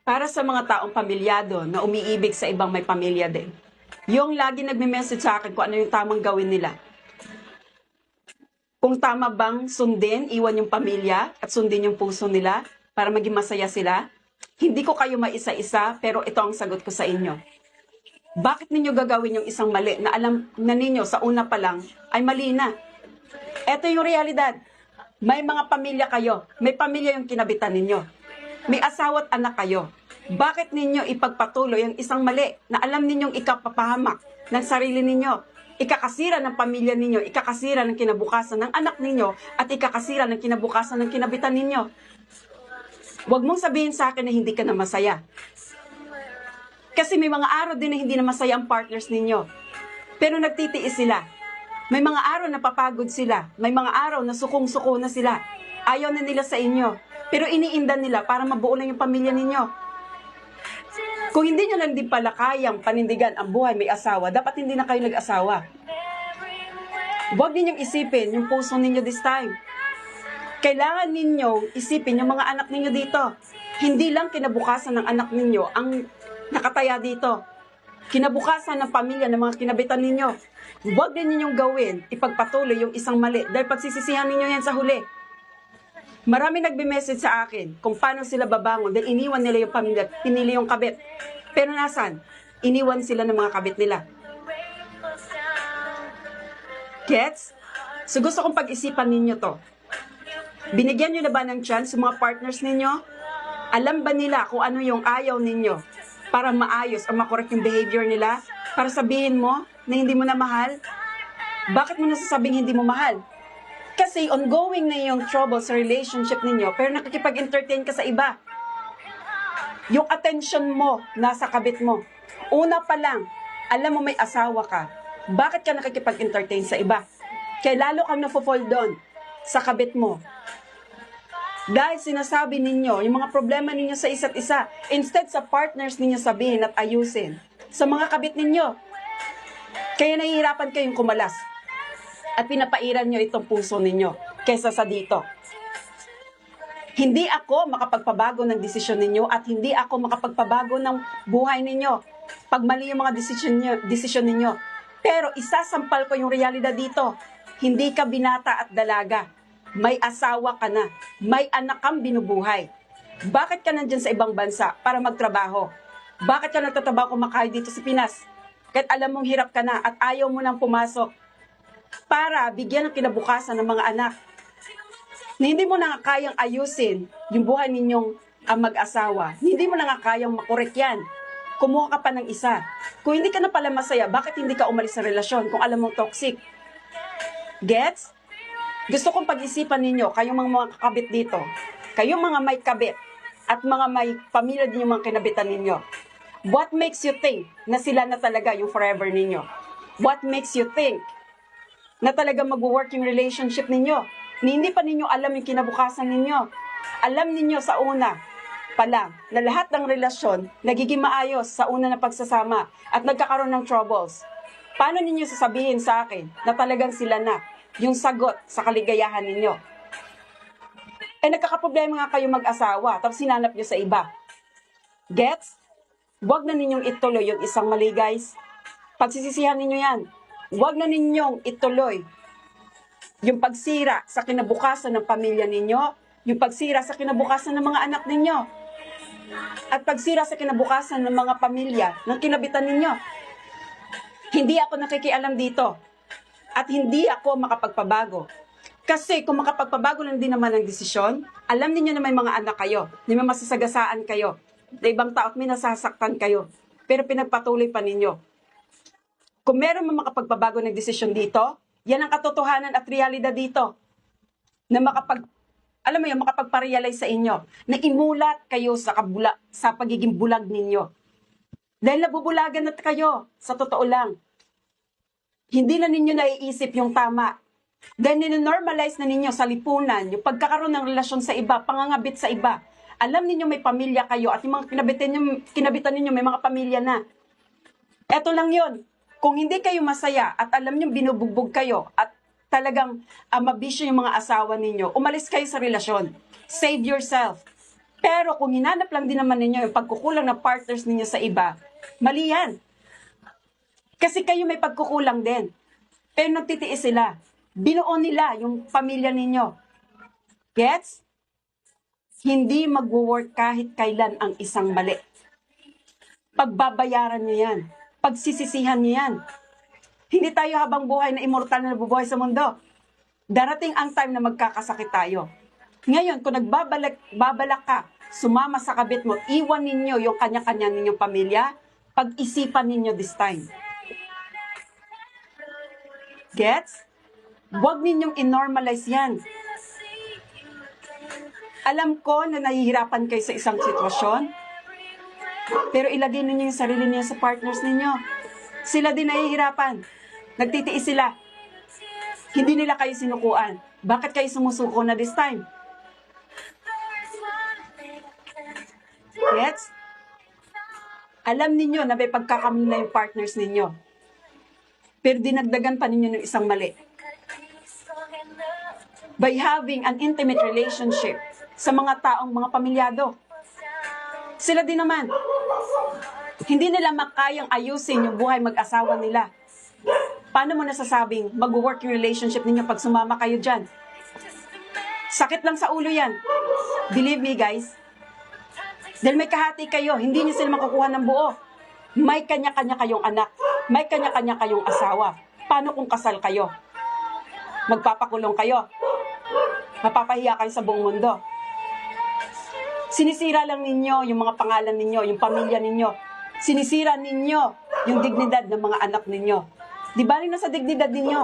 Para sa mga taong pamilyado na umiibig sa ibang may pamilya din. Yung lagi nagme-message sa akin kung ano yung tamang gawin nila. Kung tama bang sundin, iwan yung pamilya at sundin yung puso nila para maging masaya sila. Hindi ko kayo maisa-isa, pero ito ang sagot ko sa inyo. Bakit ninyo gagawin yung isang mali na alam na ninyo sa una pa lang ay mali na? Ito yung realidad. May mga pamilya kayo. May pamilya yung kinabitan ninyo. May asawa at anak kayo. Bakit ninyo ipagpatuloy ang isang mali na alam ninyong ikapapahamak ng sarili ninyo? Ikakasira ng pamilya ninyo, ikakasira ng kinabukasan ng anak ninyo, at ikakasira ng kinabukasan ng kinabitan ninyo. Huwag mong sabihin sa akin na hindi ka na masaya. Kasi may mga araw din na hindi na masaya ang partners ninyo. Pero nagtitiis sila. May mga araw na papagod sila. May mga araw na sukong-suko na sila. Ayaw na nila sa inyo. Pero iniindan nila para mabuo lang yung pamilya ninyo. Kung hindi nyo lang din pala kayang panindigan ang buhay may asawa, dapat hindi na kayo nag-asawa. Huwag ninyong isipin yung puso ninyo this time. Kailangan ninyong isipin yung mga anak ninyo dito. Hindi lang kinabukasan ng anak ninyo ang nakataya dito. Kinabukasan ng pamilya ng mga kinabitan ninyo. Huwag din ninyong gawin, ipagpatuloy yung isang mali dahil pagsisisihan ninyo yan sa huli. Marami nagbe-message sa akin kung paano sila babangon dahil iniwan nila yung pamilya, pinili yung kabit. Pero nasan? Iniwan sila ng mga kabit nila. Gets? So gusto kong pag-isipan ninyo to. Binigyan nyo na ba ng chance sa mga partners ninyo? Alam ba nila kung ano yung ayaw ninyo para maayos o makorek yung behavior nila? Para sabihin mo na hindi mo na mahal? Bakit mo nasasabing hindi mo mahal? Kasi ongoing na yung trouble sa relationship ninyo, pero nakikipag-entertain ka sa iba. Yung attention mo, nasa kabit mo. Una pa lang, alam mo may asawa ka. Bakit ka nakikipag-entertain sa iba? Kaya lalo kang nafo-fall doon sa kabit mo. Dahil sinasabi ninyo, yung mga problema ninyo sa isa't isa, instead sa partners ninyo sabihin at ayusin, sa mga kabit ninyo. Kaya nahihirapan kayong kumalas. At pinapairan nyo itong puso ninyo kaysa sa dito. Hindi ako makapagpabago ng desisyon ninyo at hindi ako makapagpabago ng buhay ninyo pag mali yung mga desisyon ninyo. Pero isasampal ko yung realidad dito. Hindi ka binata at dalaga. May asawa ka na. May anak kang binubuhay. Bakit ka nandyan sa ibang bansa para magtrabaho? Bakit ka nagtatrabaho kumakain dito sa Pinas? Kahit alam mong hirap ka na at ayaw mo nang pumasok para bigyan ng kinabukasan ng mga anak. Na hindi mo na nga kayang ayusin yung buhay ninyong mag-asawa. Hindi mo na nga kayang makorek yan. Kumuha ka pa ng isa. Kung hindi ka na pala masaya, bakit hindi ka umalis sa relasyon kung alam mong toxic? Gets? Gusto kong pag-isipan ninyo, kayong mga kakabit dito, kayong mga may kabit, at mga may pamilya din yung mga kinabitan ninyo. What makes you think na sila na talaga yung forever ninyo? What makes you think na talaga mag-work yung relationship ninyo? Hindi pa ninyo alam yung kinabukasan ninyo. Alam ninyo sa una pa lang na lahat ng relasyon nagiging maayos sa una na pagsasama at nagkakaroon ng troubles. Paano ninyo sasabihin sa akin na talagang sila na yung sagot sa kaligayahan ninyo? Eh nagkakaproblema nga kayo mag-asawa tapos sinanap nyo sa iba. Gets? Huwag na ninyong ituloy yung isang mali, guys. Pagsisisihan ninyo yan. Huwag na ninyong ituloy yung pagsira sa kinabukasan ng pamilya ninyo, yung pagsira sa kinabukasan ng mga anak ninyo, at pagsira sa kinabukasan ng mga pamilya ng kinabitan ninyo. Hindi ako nakikialam dito at hindi ako makapagpabago. Kasi kung makapagpabago lang din naman ang desisyon, alam niyo na may mga anak kayo, na may masasagasaan kayo, na ibang tao at may nasasaktan kayo, pero pinagpatuloy pa ninyo. Kung meron man makapagpabago ng desisyon dito, yan ang katotohanan at realidad dito. Na alam mo yun, makapagparealize sa inyo na imulat kayo sa pagiging bulag ninyo. Dahil nabubulagan na kayo, sa totoo lang. Hindi na ninyo naiisip yung tama. Dahil nino-normalize na ninyo sa lipunan, yung pagkakaroon ng relasyon sa iba, pangangabit sa iba. Alam ninyo may pamilya kayo at yung mga kinabitan ninyo may mga pamilya na. Eto lang yun. Kung hindi kayo masaya at alam nyo binubugbog kayo at talagang mabisyo yung mga asawa ninyo, umalis kayo sa relasyon. Save yourself. Pero kung hinanap lang din naman ninyo yung pagkukulang ng partners ninyo sa iba, mali yan. Kasi kayo may pagkukulang din. Pero nagtitiis sila. Binuo nila yung pamilya ninyo. Gets? Hindi mag-work kahit kailan ang isang mali. Pagbabayaran nyo yan. Pagsisisihan nyo yan. Hindi tayo habang buhay na immortal na nabubuhay sa mundo. Darating ang time na magkakasakit tayo. Ngayon, kung nagbabalak ka, sumama sa kabit mo, iwan ninyo yung kanya-kanya ninyong pamilya, pag-isipan ninyo this time. Gets? Huwag ninyong i-normalize yan. Alam ko na nahihirapan kayo sa isang sitwasyon, pero ilagay ninyo yung sarili niyo sa partners ninyo. Sila din nahihirapan. Nagtitiis sila. Hindi nila kayo sinukuan. Bakit kayo sumusuko na this time? Gets? Alam ninyo na may pagkakamali na yung partners ninyo. Pero dinagdagan pa ninyo ng isang mali. By having an intimate relationship sa mga taong mga pamilyado. Sila din naman. Hindi nila makayang ayusin yung buhay mag-asawa nila. Paano mo nasasabing mag-work yung relationship ninyo pag sumama kayo dyan? Sakit lang sa ulo yan. Believe me guys. Dahil may kahati kayo, hindi niyo sila makukuha ng buo. May kanya-kanya kayong anak. May kanya-kanya kayong asawa. Paano kung kasal kayo? Magpapakulong kayo. Mapapahiya kayo sa buong mundo. Sinisira lang ninyo yung mga pangalan ninyo, yung pamilya ninyo. Sinisira ninyo yung dignidad ng mga anak ninyo. Di ba rin nasa dignidad ninyo?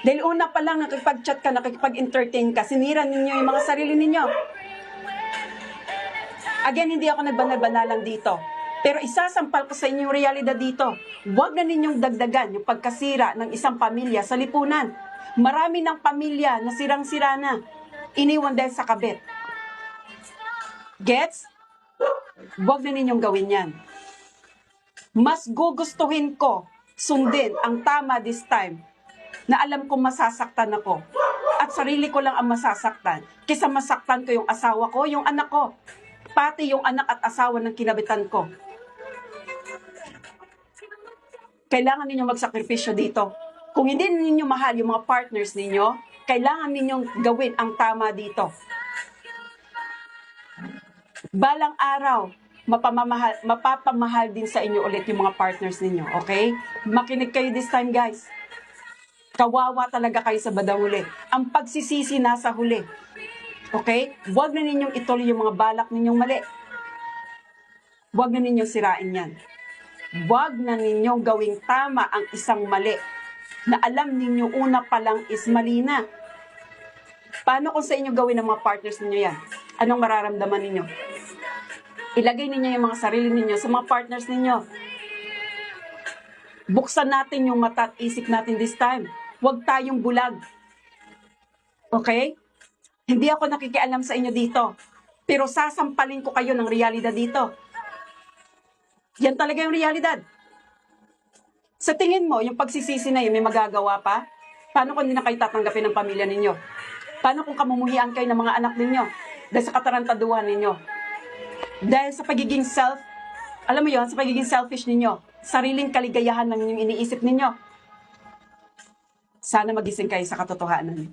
Dahil una pa lang nakipag-chat ka, nakipag-entertain ka, sinira ninyo yung mga sarili ninyo. Again, hindi ako nagbanal-banalan dito. Pero isasampal ko sa inyo yung realidad dito. Huwag na ninyong dagdagan yung pagkasira ng isang pamilya sa lipunan. Marami ng pamilya na sirang-sira na. Iniwan dahil sa kabit. Gets? Huwag na ninyong gawin yan. Mas gugustuhin ko sundin ang tama this time na alam kong masasaktan ako. At sarili ko lang ang masasaktan. Kaysa masaktan ko yung asawa ko, yung anak ko. Pati yung anak at asawa ng kinabitan ko. Kailangan ninyo magsakripisyo dito. Kung hindi ninyo mahal yung mga partners ninyo, kailangan ninyong gawin ang tama dito. Balang araw, mapapamahal din sa inyo ulit yung mga partners ninyo, okay? Makinig kayo this time, guys. Kawawa talaga kayo sa bandang huli. Ang pagsisisi nasa huli. Okay? Huwag na ninyong ituloy yung mga balak ninyong mali. Huwag na ninyong sirain yan. Huwag na ninyong gawing tama ang isang mali na alam ninyo una pa lang is mali na. Paano kung sa inyo gawin ng mga partners ninyo yan? Anong mararamdaman ninyo? Ilagay ninyo yung mga sarili ninyo sa mga partners ninyo. Buksan natin yung mata at isip natin this time. Huwag tayong bulag. Okay? Hindi ako nakikialam sa inyo dito. Pero sasampalin ko kayo ng realidad dito. Yan talaga yung realidad. Sa tingin mo, yung pagsisisi na yun, may magagawa pa? Paano kung hindi na kayo tatanggapin ng pamilya ninyo? Paano kung kamumuhian kayo ng mga anak ninyo? Dahil sa katarantaduhan ninyo? Dahil sa pagiging alam mo yun, sa pagiging selfish ninyo, sariling kaligayahan lang yung iniisip ninyo. Sana magising kayo sa katotohanan.